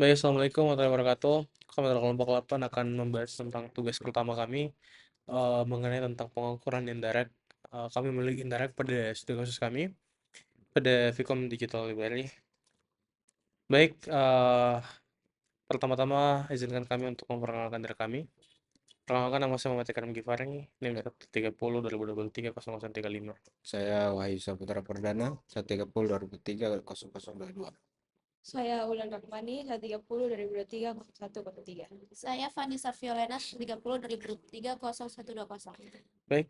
Baik, Assalamualaikum warahmatullahi wabarakatuh. Kami dari kelompok 8 akan membahas tentang tugas pertama kami mengenai tentang pengukuran indirect. Kami memiliki indirect pada studi khusus kami pada Vcom Digital Library. Baik, pertama-tama izinkan kami untuk memperkenalkan diri kami. Perkenalkan, nama saya Muhammad Ikram Gifari, NIM 30 2023 0035. Saya Wahyu Saputra Perdana, 130 2003 0022. Saya Ulan Rahmani, 130 dari 23 Saya Vanessa Violena 30 dari 30120. Baik,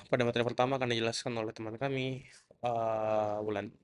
pada materi pertama akan dijelaskan oleh teman kami, Wulan.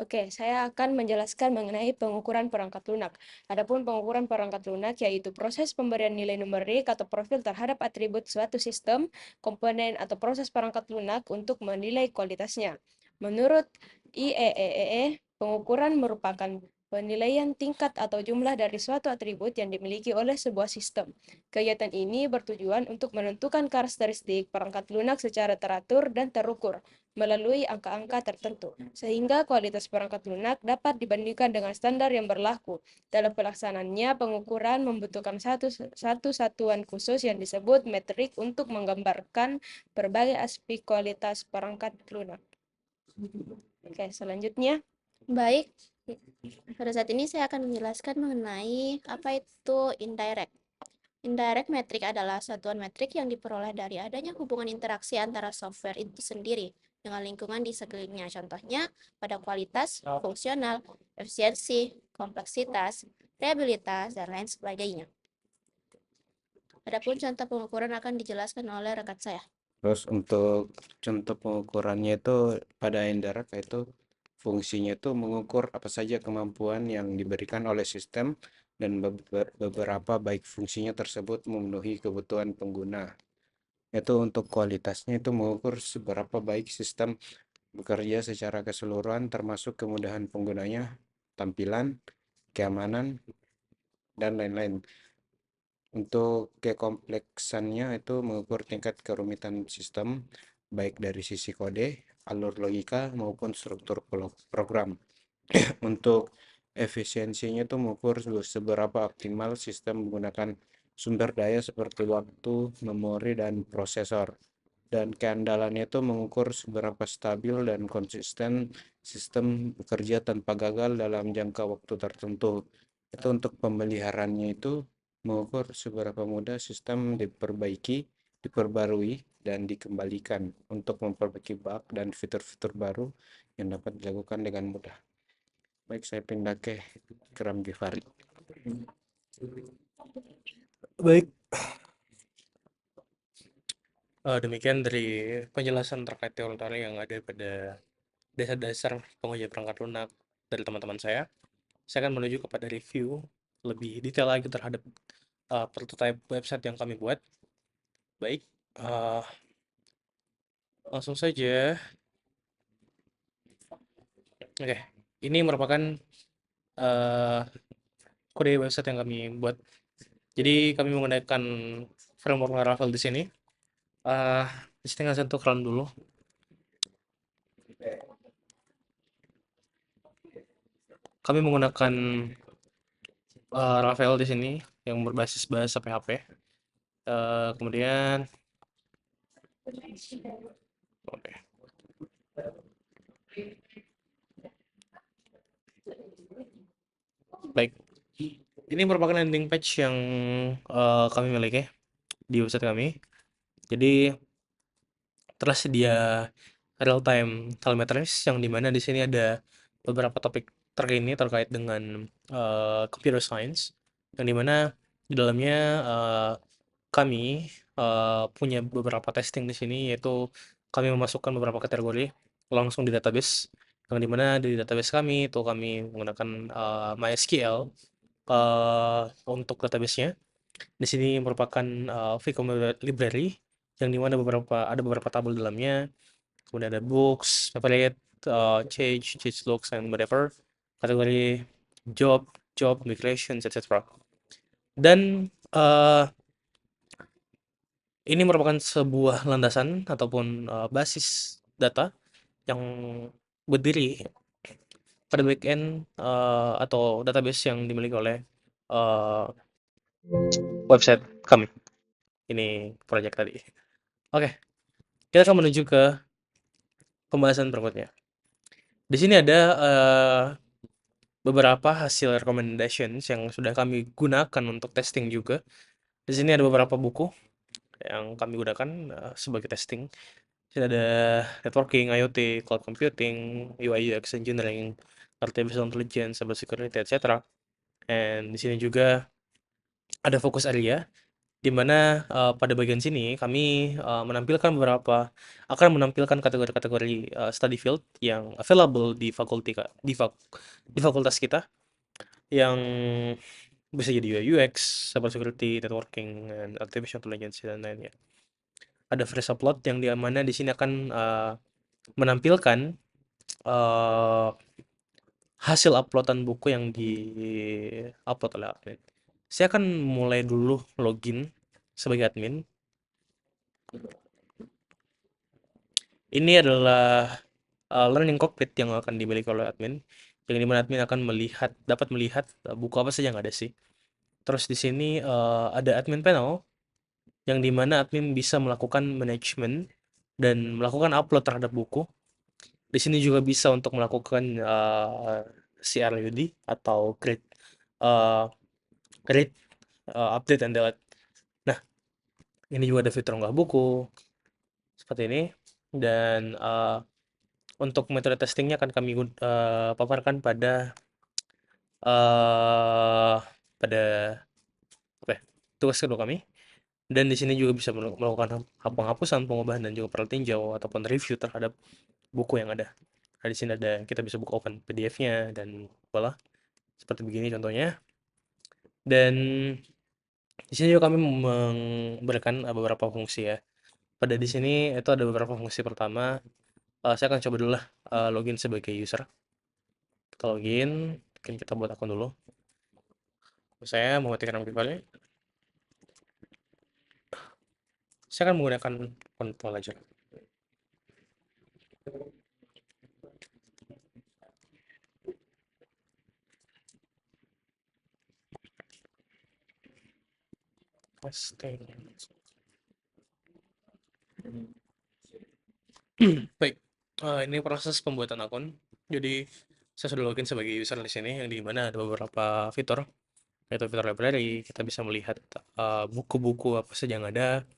Oke, saya akan menjelaskan mengenai pengukuran perangkat lunak. Adapun pengukuran perangkat lunak yaitu proses pemberian nilai numerik atau profil terhadap atribut suatu sistem, komponen atau proses perangkat lunak untuk menilai kualitasnya. Menurut IEEE, pengukuran merupakan penilaian tingkat atau jumlah dari suatu atribut yang dimiliki oleh sebuah sistem. Kegiatan ini bertujuan untuk menentukan karakteristik perangkat lunak secara teratur dan terukur melalui angka-angka tertentu, sehingga kualitas perangkat lunak dapat dibandingkan dengan standar yang berlaku. Dalam pelaksanaannya, pengukuran membutuhkan satu satuan khusus yang disebut metrik untuk menggambarkan berbagai aspek kualitas perangkat lunak. Oke, selanjutnya. Baik, pada saat ini saya akan menjelaskan mengenai apa itu indirect. Indirect metric adalah satuan metrik yang diperoleh dari adanya hubungan interaksi antara software itu sendiri dengan lingkungan di sekelilingnya. Contohnya pada kualitas, fungsional, efisiensi, kompleksitas, reliabilitas, dan lain sebagainya. Adapun contoh pengukuran akan dijelaskan oleh rekan saya. Terus untuk contoh pengukurannya itu pada indirect itu fungsinya itu mengukur apa saja kemampuan yang diberikan oleh sistem dan beberapa baik fungsinya tersebut memenuhi kebutuhan pengguna. Itu untuk kualitasnya itu mengukur seberapa baik sistem bekerja secara keseluruhan termasuk kemudahan penggunanya, tampilan, keamanan, dan lain-lain. Untuk kekompleksannya itu mengukur tingkat kerumitan sistem, baik dari sisi kode, alur logika, maupun struktur program. Untuk efisiensinya itu mengukur seberapa optimal sistem menggunakan sumber daya seperti waktu, memori, dan prosesor. Dan keandalannya itu mengukur seberapa stabil dan konsisten sistem bekerja tanpa gagal dalam jangka waktu tertentu. Itu untuk pemeliharaannya itu mengukur seberapa mudah sistem diperbaiki, diperbarui, dan dikembalikan untuk memperbaiki bug dan fitur-fitur baru yang dapat dilakukan dengan mudah. Baik, saya pindah ke Ikram Gifari. Baik, demikian dari penjelasan terkait teori-teori yang ada pada dasar-dasar pengujian perangkat lunak dari teman-teman saya. Saya akan menuju kepada review lebih detail lagi terhadap prototype website yang kami buat. Baik, langsung saja. Oke, ini merupakan uh, kode website yang kami buat. Jadi kami menggunakan framework Laravel di sini. Di sini nggak sentuh run dulu. Kami menggunakan Laravel di sini yang berbasis bahasa PHP. Kemudian, oke. Baik, ini merupakan landing page yang kami miliki di website kami. Jadi tersedia real time telemetries yang dimana di sini ada beberapa topik terkini terkait dengan computer science yang dimana di dalamnya kami punya beberapa testing di sini, yaitu kami memasukkan beberapa kategori langsung di database yang dimana di database kami itu kami menggunakan MySQL untuk database-nya. Di sini merupakan Vcom library yang dimana ada beberapa tabel dalamnya. Kemudian ada books, favorite, change looks, and whatever. Kategori job, migrations, etc. Dan ini merupakan sebuah landasan ataupun basis data yang berdiri pada backend atau database yang dimiliki oleh uh, website kami. Ini project tadi. Oke, kita akan menuju ke pembahasan berikutnya. Di sini ada beberapa hasil recommendations yang sudah kami gunakan untuk testing juga. Di sini ada beberapa buku yang kami gunakan sebagai testing. Di sini ada networking, IoT, cloud computing, UI UX engineering, artificial intelligence, cyber security, etc. And di sini juga ada fokus area di mana pada bagian sini kami akan menampilkan kategori-kategori study field yang available di fakultas kita yang bisa jadi UI UX, cyber security, networking, and artificial intelligence dan lainnya. Ada free upload yang di mana di sini akan menampilkan hasil uploadan buku yang di-upload oleh admin. Saya akan mulai dulu login sebagai admin. Ini adalah learning cockpit yang akan dimiliki oleh admin, yang dimana admin akan dapat melihat buku apa saja yang ada sih. Terus di sini ada admin panel, yang dimana admin bisa melakukan management dan melakukan upload terhadap buku. Di sini juga bisa untuk melakukan CRUD atau create update and delete. Nah, ini juga ada fitur unggah buku seperti ini, dan untuk metode testingnya akan kami paparkan pada pada apa ya, tugas kedua kami. Dan di sini juga bisa melakukan penghapusan, pengubahan, dan juga pertinjau ataupun review terhadap buku yang ada. Nah, di sini kita bisa buka open PDF-nya dan voila, seperti begini contohnya. Dan di sini juga kami memberikan beberapa fungsi ya. Pada di sini itu ada beberapa fungsi. Pertama, saya akan coba dulu lah login sebagai user. Kita login, mungkin kita buat akun dulu. Saya mematikan nama pribadi. Saya akan menggunakan akun pelajar. Testing. Baik, ini proses pembuatan akun. Jadi saya sudah login sebagai user di sini, yang dimana ada beberapa fitur, yaitu fitur library. Kita bisa melihat buku-buku apa saja yang ada,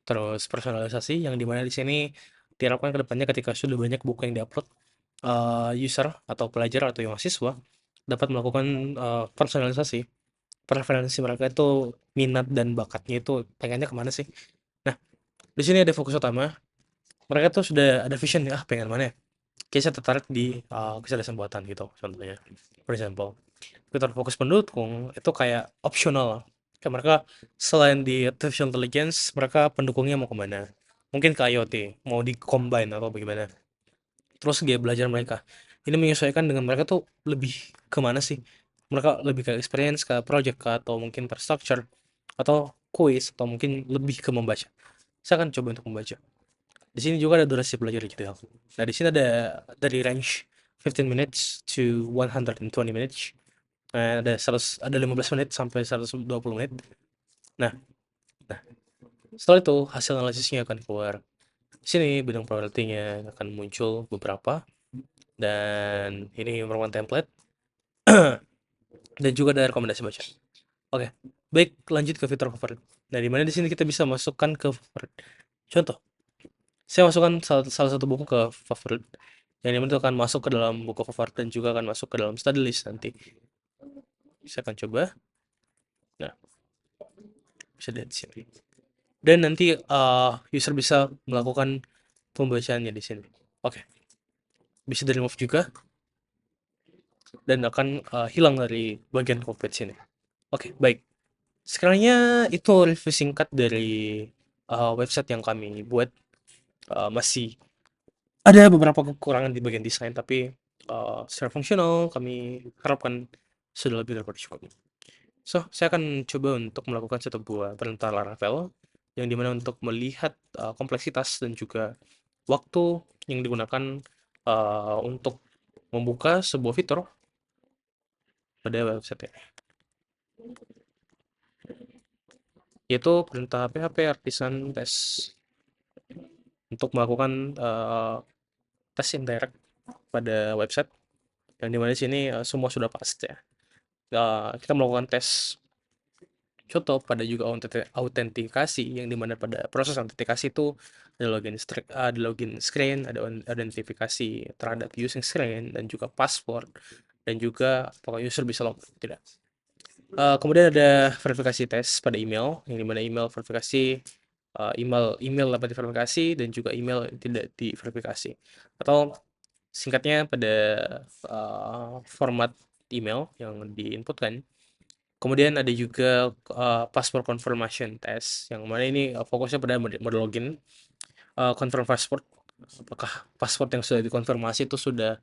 terus personalisasi, yang dimana di sini diharapkan ke depannya ketika sudah banyak buku yang diupload, user atau pelajar atau mahasiswa dapat melakukan personalisasi. Preferensi mereka itu, minat dan bakatnya itu pengennya kemana sih. Nah, di sini ada fokus utama. Mereka tuh sudah ada vision ya, pengen mana ya. Kayak saya tertarik di kecerdasan buatan gitu contohnya. For example, fitur fokus pendukung itu kayak optional. Kayak mereka selain di artificial intelligence, mereka pendukungnya mau kemana? Mungkin ke IoT, mau di combine atau bagaimana? Terus gaya belajar mereka ini menyesuaikan dengan mereka tuh lebih kemana sih? Mereka lebih ke experience, ke project, atau mungkin terstructure, atau quiz, atau mungkin lebih ke membaca. Saya akan coba untuk membaca. Di sini juga ada durasi belajar gitu ya. Nah, di sini ada dari range 15 minutes to 120 minutes. Nah, ada 15 menit sampai 120 menit. Nah, setelah itu hasil analisisnya akan keluar. Di sini bidang probability-nya akan muncul beberapa, dan ini merupakan template dan juga ada rekomendasi baca. Oke, baik, lanjut ke fitur favorit. Nah, di mana di sini kita bisa masukkan ke favorit. Contoh, saya masukkan salah satu buku ke favorit, yang dimana itu akan masuk ke dalam buku favorit dan juga akan masuk ke dalam study list nanti. Saya akan coba. Nah, bisa lihat di sini. Dan nanti user bisa melakukan pembacaannya di sini. Oke, bisa di remove juga dan akan hilang dari bagian cockpit sini. Oke, baik. Sekarangnya itu review singkat dari website yang kami buat. Masih ada beberapa kekurangan di bagian desain, tapi secara fungsional kami harapkan sudah lebih daripada cukup. So, saya akan coba untuk melakukan satu buah perintah Laravel, yang dimana untuk melihat kompleksitas dan juga waktu yang digunakan untuk membuka sebuah fitur pada website ini, yaitu perintah php artisan test untuk melakukan tes indirect pada website, yang dimana di sini semua sudah pasti ya. Kita melakukan tes contoh pada juga autentikasi, yang dimana pada proses autentikasi itu ada login screen, ada identifikasi terhadap using screen, dan juga password, dan juga apakah user bisa login atau tidak. Kemudian ada verifikasi tes pada email, yang dimana email verifikasi, email dapat diverifikasi dan juga email tidak diverifikasi, atau singkatnya pada format email yang diinputkan. Kemudian ada juga password confirmation test, yang mana ini fokusnya pada mode login, confirm password, apakah password yang sudah dikonfirmasi itu sudah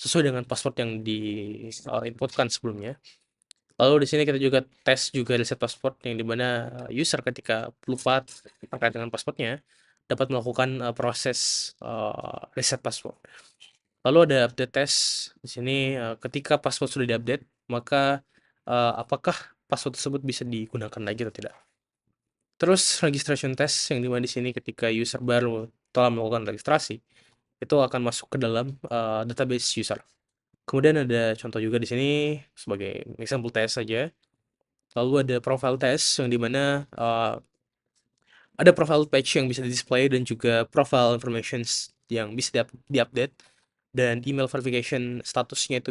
sesuai dengan password yang diinputkan sebelumnya. Lalu di sini kita juga tes juga reset password, yang dimana user ketika lupa terkait dengan passwordnya dapat melakukan proses reset password. Lalu ada update test. Di sini ketika password sudah diupdate, maka apakah password tersebut bisa digunakan lagi atau tidak. Terus registration test, yang dimana di sini ketika user baru telah melakukan registrasi, itu akan masuk ke dalam database user. Kemudian ada contoh juga di sini sebagai example test saja. Lalu ada profile test, yang dimana ada profile page yang bisa di-display dan juga profile information yang bisa diupdate, dan email verification statusnya itu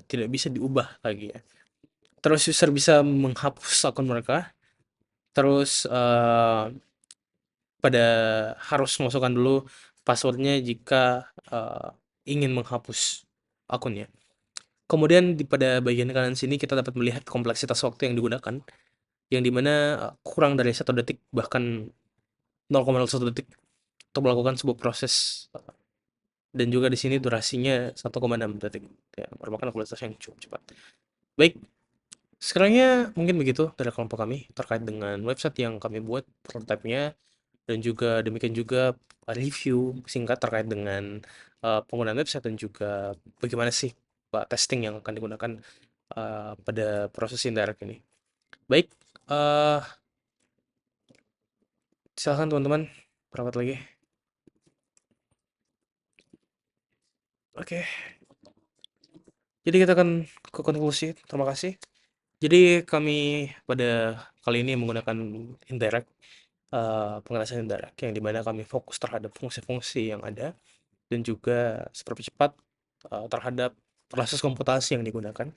tidak bisa diubah lagi ya. Terus user bisa menghapus akun mereka. Terus pada harus masukkan dulu passwordnya jika ingin menghapus akunnya. Kemudian pada bagian kanan sini kita dapat melihat kompleksitas waktu yang digunakan, yang dimana kurang dari 1 detik, bahkan 0,01 detik untuk melakukan sebuah proses, dan juga di sini durasinya 1,6 detik ya, merupakan kualitas yang cukup cepat. Baik, sekarangnya mungkin begitu dari kelompok kami terkait dengan website yang kami buat prototipe-nya, dan juga demikian juga review singkat terkait dengan penggunaan website, dan juga bagaimana sih testing yang akan digunakan pada proses indirect ini. Baik, silakan teman-teman, berapa lagi? Oke, jadi kita akan ke konklusi. Terima kasih. Jadi kami pada kali ini menggunakan indirect, pengenalan indirect, yang dimana kami fokus terhadap fungsi-fungsi yang ada, dan juga sepercepat terhadap proses komputasi yang digunakan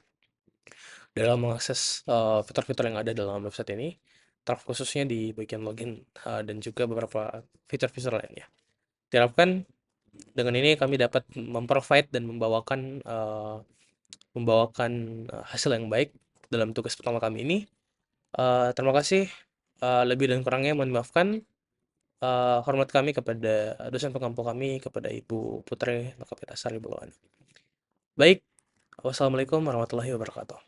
dalam mengakses fitur-fitur yang ada dalam website ini, terkhususnya di bagian login dan juga beberapa fitur-fitur lainnya. Diharapkan dengan ini kami dapat memprovide dan membawakan hasil yang baik dalam tugas pertama kami ini. Terima kasih. Lebih dan kurangnya mohon maafkan. Hormat kami kepada dosen pengampu kami, kepada Ibu Putri Lokapitasari Bawahan. Baik, wassalamualaikum warahmatullahi wabarakatuh.